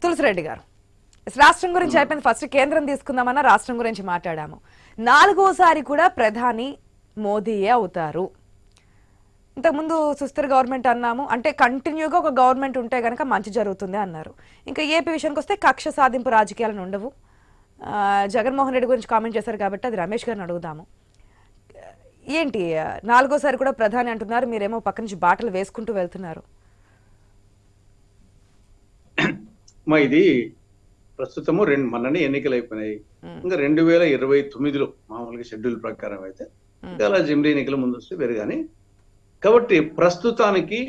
తులసిరెడ్డి గారు, రాష్ట్రం గురించి అయిపోయింది. ఫస్ట్ కేంద్రం తీసుకుందామన్నా రాష్ట్రం గురించి మాట్లాడాము. 4వ సారి కూడా ప్రధాని మోదీయే అవుతారు. ఇంతకుముందు సుస్థిర గవర్నమెంట్ అన్నాము, అంటే కంటిన్యూగా ఒక గవర్నమెంట్ ఉంటే కనుక మంచి జరుగుతుంది అన్నారు. ఇంకా ఏపీ విషయానికి వస్తే కక్ష సాధింపు రాజకీయాలను ఉండవు. జగన్మోహన్ రెడ్డి గురించి కామెంట్ చేశారు కాబట్టి అది రమేష్ గారిని అడుగుదాము. ఏంటి 4వ సారి కూడా ప్రధాని అంటున్నారు, మీరేమో పక్క నుంచి బాటలు వేసుకుంటూ వెళ్తున్నారు. ఇది ప్రస్తుతము మొన్ననే ఎన్నికలు అయిపోయినాయి. ఇంకా 2029లో మామూలుగా షెడ్యూల్ ప్రకారం అయితే ఇంకా అలా జమిలీ ఎన్నికల ముందు వస్తే వేరు. కానీ కాబట్టి ప్రస్తుతానికి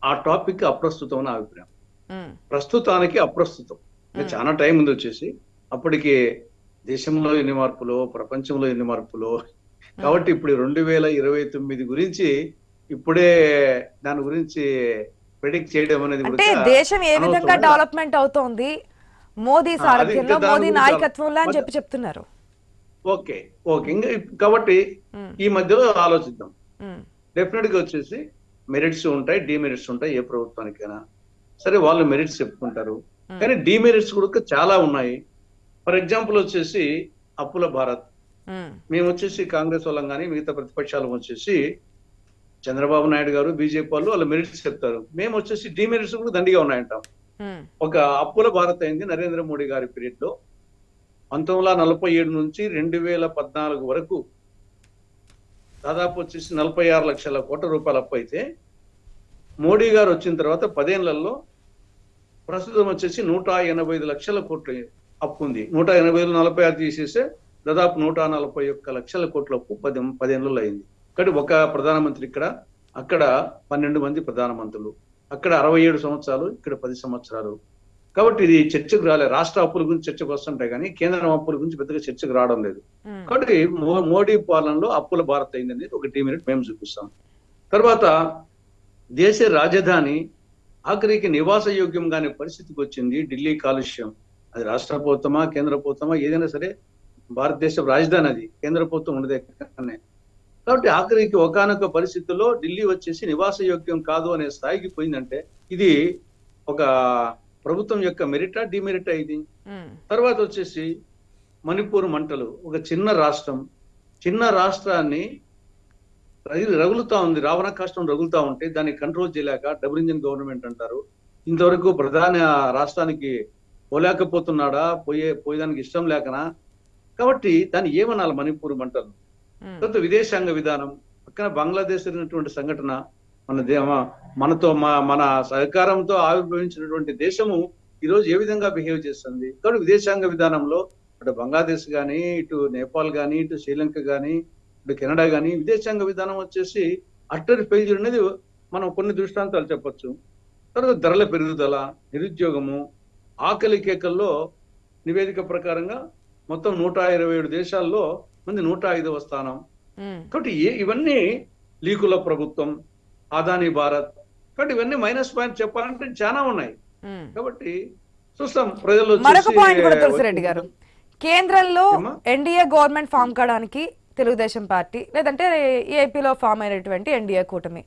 ఆ టాపిక్ అప్రస్తుతం అని అభిప్రాయం. ప్రస్తుతానికి అప్రస్తుతం. చాలా టైం ముందు వచ్చేసి అప్పటికి దేశంలో ఎన్ని మార్పులు, ప్రపంచంలో ఎన్ని మార్పులు. కాబట్టి ఇప్పుడు 2029 గురించి ఇప్పుడే దాని గురించి ప్రెడిక్ట్ చేయడం అనేది అంటే దేశం ఏ విధంగా డెవలప్మెంట్ అవుతోంది మోదీ సారథ్యంలో, మోదీ నాయకత్వంలో అని చెప్తున్నారు. ఓకే ఓకే ఇంకా కాబట్టి ఈ మధ్యలో ఆలోచిద్దాం. డెఫినెట్ గా వచ్చేసి మెరిట్స్ ఉంటాయి, డిమెరిట్స్ ఉంటాయి ఏ ప్రభుత్వానికైనా సరే. వాళ్ళు మెరిట్స్ చెప్పుకుంటారు, కానీ డిమెరిట్స్ కూడా చాలా ఉన్నాయి. ఫర్ ఎగ్జాంపుల్ వచ్చేసి అప్పుల భారత్. మేము వచ్చేసి కాంగ్రెస్ వాళ్ళం కానీ మిగతా ప్రతిపక్షాలు వచ్చేసి చంద్రబాబు నాయుడు గారు, బీజేపీ వాళ్ళు వాళ్ళ మెరిట్స్ చెప్తారు. మేము వచ్చేసి డిమెరిట్స్ కూడా దండిగా ఉన్నాయంటాం. ఒక అప్పుల భారత్ అయింది నరేంద్ర మోడీ గారి పీరియడ్ లో 1947 నుంచి 2014 వరకు దాదాపు వచ్చేసి 46 లక్షల కోట్ల రూపాయల అప్పు అయితే, మోడీ గారు వచ్చిన తర్వాత 10 ఏళ్లలో ప్రస్తుతం వచ్చేసి 185 లక్షల కోట్ల అప్పు ఉంది. 185 46 తీసేస్తే దాదాపు 141 లక్షల కోట్ల అప్పు 10 ఏళ్లలో అయింది. ఇక్కడ ఒక ప్రధానమంత్రి, అక్కడ 12 మంది ప్రధానమంత్రులు, అక్కడ 67 సంవత్సరాలు, ఇక్కడ 10 సంవత్సరాలు. కాబట్టి ఇది చర్చకు రాలేదు. రాష్ట్ర అప్పుల గురించి చర్చకు వస్తుంటాయి కానీ కేంద్రం అప్పుల గురించి పెద్దగా చర్చకు రావడం లేదు. కాబట్టి మోడీ పాలనలో అప్పుల భారత్ అయింది అనేది ఒక డిమెరిట్ మేము చూపిస్తాం. తర్వాత దేశ రాజధాని ఆఖరికి నివాస యోగ్యం కాని పరిస్థితికి వచ్చింది. ఢిల్లీ కాలుష్యం, అది రాష్ట్ర ప్రభుత్వమా కేంద్ర ప్రభుత్వమా ఏదైనా సరే భారతదేశ రాజధాని, అది కేంద్ర ప్రభుత్వం ఉండదే. కాబట్టి ఆఖరికి ఒకానొక పరిస్థితుల్లో ఢిల్లీ వచ్చేసి నివాస యోగ్యం కాదు అనే స్థాయికి పోయిందంటే ఇది ఒక ప్రభుత్వం యొక్క మెరిటా డిమెరిటా ఇది. తర్వాత వచ్చేసి మణిపూర్ మంటలు, ఒక చిన్న రాష్ట్రాన్ని రగులుతా ఉంది, రావణ కాష్టం రగులుతా ఉంటే దాన్ని కంట్రోల్ చేయలేక డబుల్ ఇంజిన్ గవర్నమెంట్ అంటారు. ఇంతవరకు ప్రధాని రాష్ట్రానికి పోలేకపోతున్నాడా, పోయేదానికి ఇష్టం లేకనా? కాబట్టి దాన్ని ఏమనాలి మణిపూర్ మంటలు. తర్వాత విదేశాంగ విధానం, పక్కన బంగ్లాదేశ్ జరిగినటువంటి సంఘటన, మనతో మన సహకారంతో ఆవిర్భవించినటువంటి దేశము ఈరోజు ఏ విధంగా బిహేవ్ చేస్తుంది. కాబట్టి విదేశాంగ విధానంలో అటు బంగ్లాదేశ్ కానీ, ఇటు నేపాల్ కానీ, ఇటు శ్రీలంక కానీ, ఇటు కెనడా కానీ విదేశాంగ విధానం వచ్చేసి అట్టర్ ఫెయిల్యూర్ అనేది మనం కొన్ని దృష్టాంతాలు చెప్పొచ్చు. తర్వాత ధరల పెరుగుదల, నిరుద్యోగము, ఆకలి కేకల్లో నివేదిక ప్రకారంగా మొత్తం 127 దేశాల్లో మంది 105వ స్థానం. కాబట్టి ఇవన్నీ లీకుల ప్రభుత్వం, అదానీ భారత్. కాబట్టి ఇవన్నీ మైనస్ పాయింట్ చెప్పాలంటే చాలా ఉన్నాయి. కాబట్టి చూస్తాం ప్రజలు. మరొక పాయింట్ కూడా తులసిరెడ్డి గారు, కేంద్రంలో ఎన్డీఏ గవర్నమెంట్ ఫామ్ కావడానికి తెలుగుదేశం పార్టీ లేదంటే ఏపీలో ఫామ్ అయినటువంటి ఎన్డీఏ కూటమి,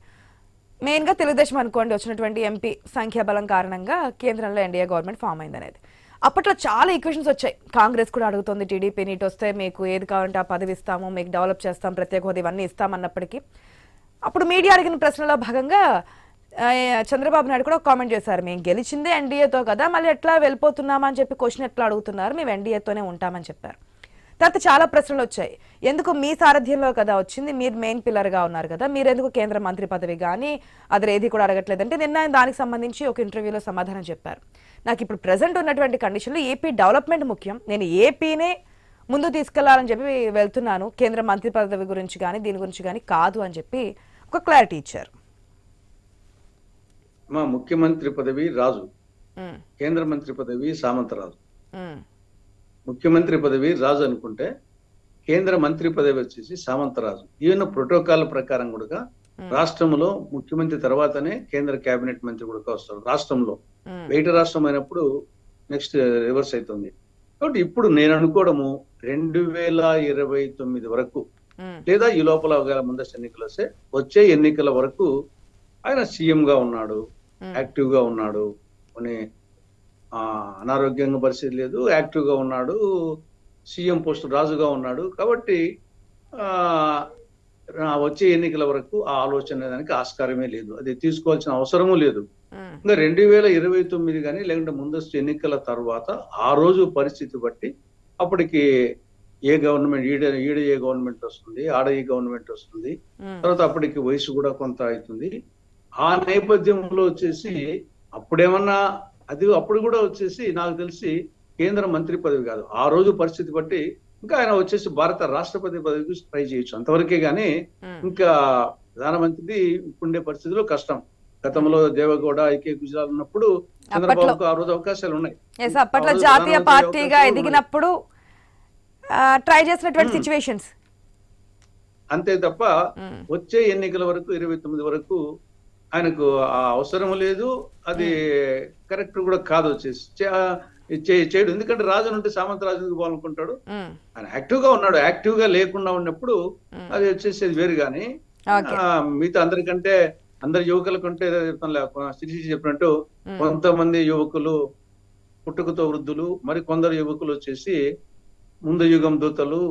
మెయిన్ గా తెలుగుదేశం అనుకోండి, వచ్చినటువంటి ఎంపీ సంఖ్యాబలం కారణంగా కేంద్రంలో ఎన్డీఏ గవర్నమెంట్ ఫామ్ అయింది అనేది. అప్పట్లో చాలా ఈక్వేషన్స్ వచ్చాయి. కాంగ్రెస్ కూడా అడుగుతుంది టీడీపీ నీటి వస్తే మీకు ఏది కావాలంటే ఆ పదవి ఇస్తాము, మీకు డెవలప్ చేస్తాం, ప్రత్యేక హోదా ఇవన్నీ ఇస్తామన్నప్పటికీ అప్పుడు మీడియా అడిగిన ప్రశ్నలో భాగంగా చంద్రబాబు నాయుడు కూడా కామెంట్ చేశారు, మేము గెలిచిందే ఎన్డీఏతో కదా, మళ్ళీ ఎట్లా వెళ్ళిపోతున్నామని చెప్పి క్వశ్చన్ ఎట్లా అడుగుతున్నారు, మేము ఎన్డీఏతోనే ఉంటామని చెప్పారు. తర్వాత చాలా ప్రశ్నలు వచ్చాయి, ఎందుకు మీ సారథ్యంలో కదా వచ్చింది, మీరు మెయిన్ పిల్లర్గా ఉన్నారు కదా, మీరు ఎందుకు కేంద్ర మంత్రి పదవి కానీ అది ఏది కూడా అడగట్లేదంటే నిన్న దానికి సంబంధించి ఒక ఇంటర్వ్యూలో సమాధానం చెప్పారు. నాకు ఇప్పుడు ప్రెసెంట్ ఉన్నటువంటి కండిషన్లో ఏపీ డెవలప్మెంట్ ముఖ్యం, నేను ఏపీనే ముందు తీసుకెళ్లాలని చెప్పి వెళ్తున్నాను, కేంద్ర మంత్రి పదవి గురించి కానీ దీని గురించి కానీ కాదు అని చెప్పి ఒక క్లారిటీ ఇచ్చారు. మా ముఖ్యమంత్రి పదవి రాజు, కేంద్ర మంత్రి పదవి సామంతరాజు. ముఖ్యమంత్రి పదవి రాజు అనుకుంటే కేంద్ర మంత్రి పదవి వచ్చేసి సామంతరాజు. ఈవెన్ ప్రోటోకాల్ ప్రకారం కూడా రాష్ట్రంలో ముఖ్యమంత్రి తర్వాతనే కేంద్ర కేబినెట్ మంత్రి కూడా వస్తారు. రాష్ట్రంలో బయట రాష్ట్రం అయినప్పుడు నెక్స్ట్ రివర్స్ అవుతుంది. కాబట్టి ఇప్పుడు నేను అనుకోవడము 2029 వరకు లేదా ఈ లోపల ముందస్తు ఎన్నికలు వస్తే వచ్చే ఎన్నికల వరకు ఆయన సీఎం గా ఉన్నాడు, యాక్టివ్ గా ఉన్నాడు అని అనారోగ్యంగా పరిస్థితి లేదు, యాక్టివ్ గా ఉన్నాడు, సీఎం పోస్ట్ రాజుగా ఉన్నాడు. కాబట్టి ఆ వచ్చే ఎన్నికల వరకు ఆ ఆలోచన దానికి ఆస్కారమే లేదు, అది తీసుకోవాల్సిన అవసరము లేదు. ఇంకా 2029 కానీ లేకుంటే ముందస్తు ఎన్నికల తర్వాత ఆ రోజు పరిస్థితి బట్టి అప్పటికి ఏ గవర్నమెంట్ ఈడ ఏ గవర్నమెంట్ వస్తుంది, ఆడ ఏ గవర్నమెంట్ వస్తుంది, తర్వాత అప్పటికి వయసు కూడా కొంత అవుతుంది. ఆ నేపథ్యంలో వచ్చేసి అప్పుడేమన్నా అప్పుడు కూడా వచ్చేసి నాకు తెలిసి కేంద్ర మంత్రి పదవి కాదు, ఆ రోజు పరిస్థితి బట్టి ఇంకా ఆయన వచ్చేసి భారత రాష్ట్రపతి పదవికి ట్రై చేయొచ్చు, అంతవరకే గాని ఇంకా ప్రధానమంత్రి ఇప్పుండే పరిస్థితిలో కష్టం. గతంలో దేవగౌడ, ఐకే గుజరాల్ ఉన్నప్పుడు చంద్రబాబుకు ఆ రోజు అవకాశాలు ఉన్నాయి. అప్పట్లో జాతీయ పార్టీగా ఎదిగినప్పుడు ట్రై చేసినటువంటి సిచ్యువేషన్స్ అంతే తప్ప వచ్చే ఎన్నికల వరకు 29 వరకు ఆయనకు ఆ అవసరం లేదు, అది కరెక్ట్ కూడా కాదు వచ్చేసి చేయడు. ఎందుకంటే రాజు ఉంటే సామంత రాజు పోవాలనుకుంటాడు, ఆయన యాక్టివ్ గా ఉన్నాడు. యాక్టివ్ గా లేకుండా ఉన్నప్పుడు అది వచ్చేసి వేరు. కానీ మిగతా అందరికంటే అందరి యువకుల కంటే చెప్పినట్టు కొంతమంది యువకులు పుట్టుకతో వృద్ధులు, మరి కొందరు యువకులు వచ్చేసి ముందు యుగం దూతలు,